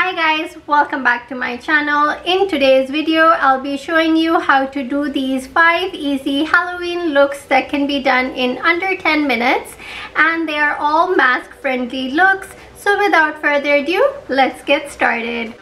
Hi guys, welcome back to my channel. In today's video, I'll be showing you how to do these 5 easy Halloween looks that can be done in under 10 minutes, and they are all mask friendly looks. So without further ado, let's get started.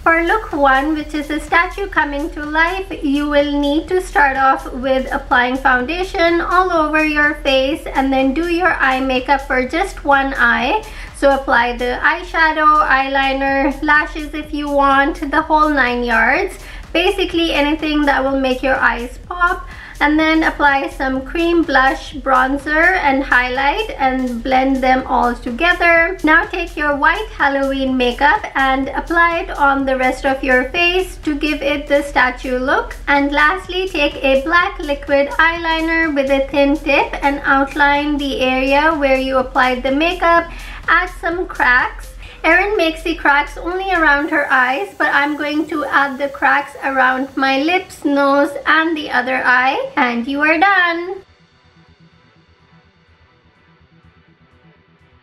For look 1, which is a statue coming to life, you will need to start off with applying foundation all over your face and then do your eye makeup for just one eye. So apply the eyeshadow, eyeliner, lashes if you want, the whole 9 yards. Basically anything that will make your eyes pop. And then apply some cream blush, bronzer and highlight and blend them all together. Now take your white Halloween makeup and apply it on the rest of your face to give it the statue look. And lastly, take a black liquid eyeliner with a thin tip and outline the area where you applied the makeup. Add some cracks. Erin makes the cracks only around her eyes, but I'm going to add the cracks around my lips, nose, and the other eye. And you are done!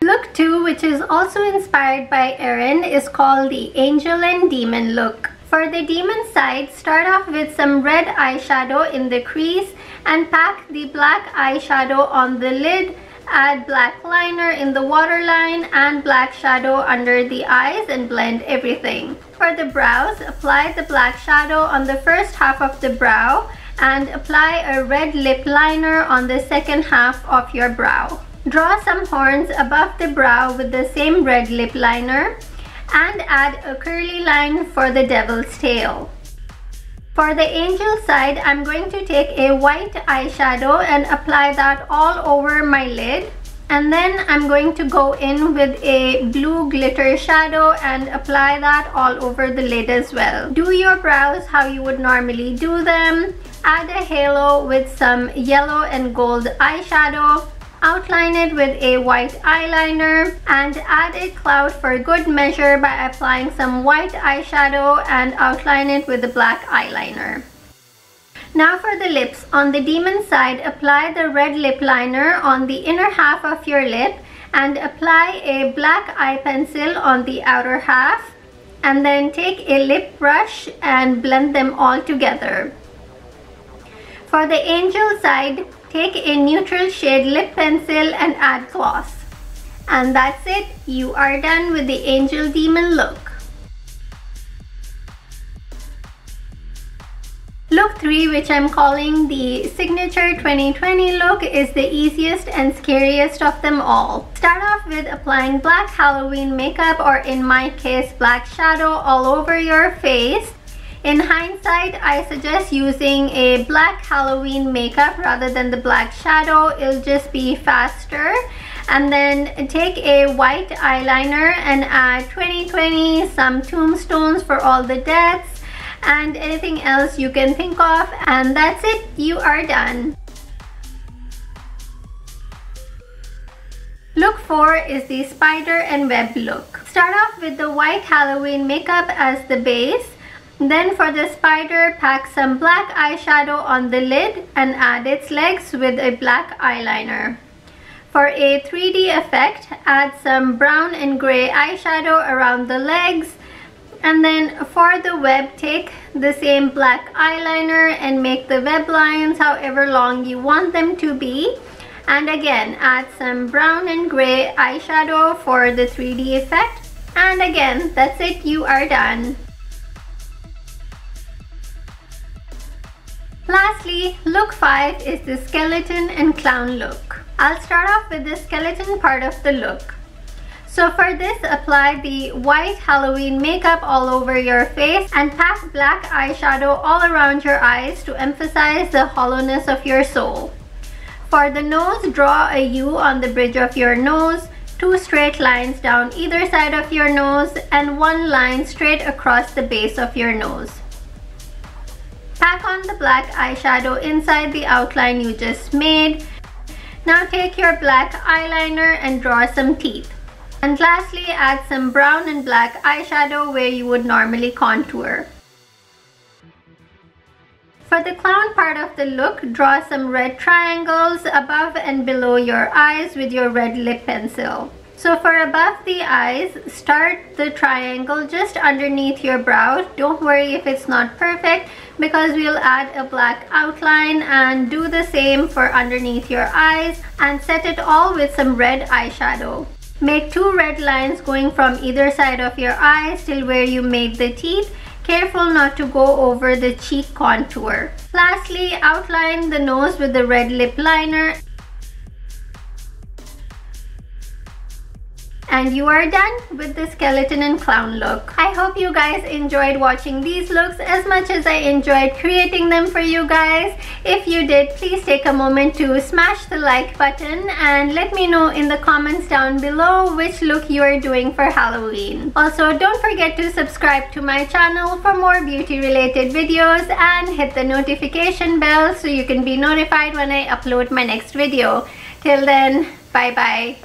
Look 2, which is also inspired by Erin, is called the Angel and Demon look. For the demon side, start off with some red eyeshadow in the crease and pack the black eyeshadow on the lid. Add black liner in the waterline and black shadow under the eyes and blend everything. For the brows, apply the black shadow on the first half of the brow and apply a red lip liner on the second half of your brow. Draw some horns above the brow with the same red lip liner and add a curly line for the devil's tail. For the angel side, I'm going to take a white eyeshadow and apply that all over my lid. And then I'm going to go in with a blue glitter shadow and apply that all over the lid as well. Do your brows how you would normally do them. Add a halo with some yellow and gold eyeshadow. Outline it with a white eyeliner and add a cloud for good measure by applying some white eyeshadow and outline it with the black eyeliner. Now for the lips, on the demon side, apply the red lip liner on the inner half of your lip and apply a black eye pencil on the outer half, and then take a lip brush and blend them all together. For the angel side, take a neutral shade lip pencil and add gloss. And that's it, you are done with the angel demon look. Look 3, which I'm calling the signature 2020 look, is the easiest and scariest of them all. Start off with applying black Halloween makeup, or in my case black shadow, all over your face. In hindsight, I suggest using a black Halloween makeup rather than the black shadow. It'll just be faster. And then take a white eyeliner and add 2020, some tombstones for all the deaths, and anything else you can think of. And that's it, you are done. Look 4 is the spider and web look. Start off with the white Halloween makeup as the base. Then for the spider, pack some black eyeshadow on the lid and add its legs with a black eyeliner. For a 3D effect, add some brown and gray eyeshadow around the legs. And then for the web, take the same black eyeliner and make the web lines however long you want them to be. And again, add some brown and gray eyeshadow for the 3D effect. And again, that's it, you are done. Lastly, look 5 is the skeleton and clown look. I'll start off with the skeleton part of the look. So for this, apply the white Halloween makeup all over your face and pack black eyeshadow all around your eyes to emphasize the hollowness of your soul. For the nose, draw a U on the bridge of your nose, 2 straight lines down either side of your nose, and 1 line straight across the base of your nose. Pack on the black eyeshadow inside the outline you just made. Now take your black eyeliner and draw some teeth. And lastly, add some brown and black eyeshadow where you would normally contour. For the clown part of the look, draw some red triangles above and below your eyes with your red lip pencil. So for above the eyes, start the triangle just underneath your brow. Don't worry if it's not perfect because we'll add a black outline, and do the same for underneath your eyes and set it all with some red eyeshadow. Make 2 red lines going from either side of your eyes till where you made the teeth. Careful not to go over the cheek contour. Lastly, outline the nose with the red lip liner. And you are done with the skeleton and clown look. I hope you guys enjoyed watching these looks as much as I enjoyed creating them for you guys. If you did, please take a moment to smash the like button and let me know in the comments down below which look you are doing for Halloween. Also, don't forget to subscribe to my channel for more beauty related videos and hit the notification bell so you can be notified when I upload my next video. Till then, bye bye.